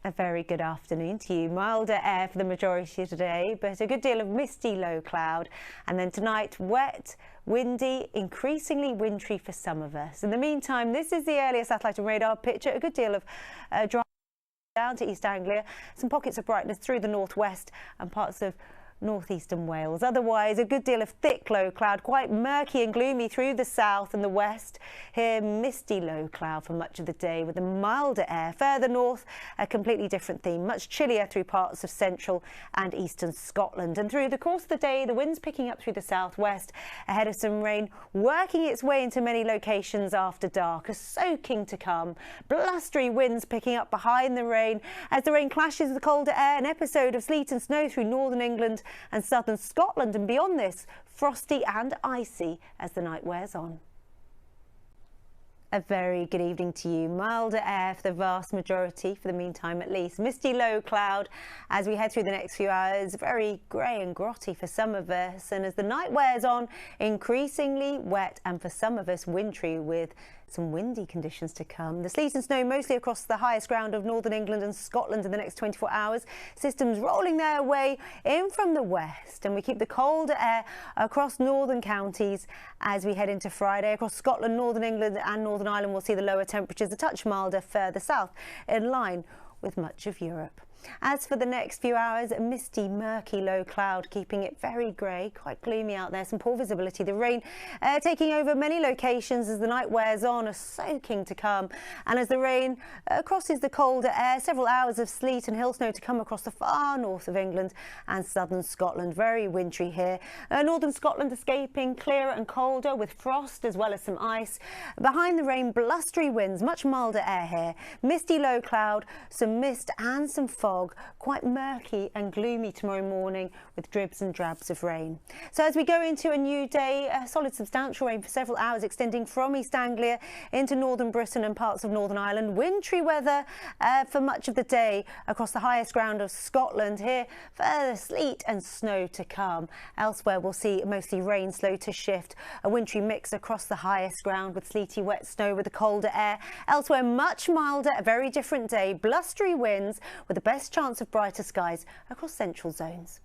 A very good afternoon to you. Milder air for the majority today, but a good deal of misty low cloud. And then tonight, wet, windy, increasingly wintry for some of us. In the meantime, this is the earlier satellite and radar picture. A good deal of dry down to East Anglia. Some pockets of brightness through the northwest and parts of northeastern Wales. Otherwise, a good deal of thick low cloud, quite murky and gloomy through the south and the west. Here, misty low cloud for much of the day with a milder air. Further north, a completely different theme, much chillier through parts of central and eastern Scotland. And through the course of the day, the winds picking up through the southwest ahead of some rain working its way into many locations after dark. A soaking to come. Blustery winds picking up behind the rain as the rain clashes with the colder air. An episode of sleet and snow through northern England and southern Scotland, and beyond this, frosty and icy as the night wears on. A very good evening to you. Milder air for the vast majority, for the meantime at least. Misty low cloud as we head through the next few hours. Very grey and grotty for some of us, and as the night wears on, increasingly wet and for some of us wintry with some windy conditions to come. The sleet and snow mostly across the highest ground of northern England and Scotland in the next 24 hours. Systems rolling their way in from the west, and we keep the colder air across northern counties as we head into Friday. Across Scotland, northern England and Northern Ireland we'll see the lower temperatures a touch milder further south, in line with much of Europe. As for the next few hours, a misty, murky low cloud, keeping it very grey, quite gloomy out there, some poor visibility. The rain taking over many locations as the night wears on, a soaking to come. And as the rain crosses the colder air, several hours of sleet and hill snow to come across the far north of England and southern Scotland. Very wintry here. Northern Scotland escaping clearer and colder with frost as well as some ice. Behind the rain, blustery winds, much milder air here. Misty low cloud, some mist and some fog. Quite murky and gloomy tomorrow morning with dribs and drabs of rain. So as we go into a new day, solid substantial rain for several hours extending from East Anglia into northern Britain and parts of Northern Ireland. Wintry weather for much of the day across the highest ground of Scotland. Here, further sleet and snow to come. Elsewhere, we'll see mostly rain slow to shift. A wintry mix across the highest ground with sleety wet snow with the colder air. Elsewhere, much milder, a very different day. Blustery winds with the best chance of brighter skies across central zones.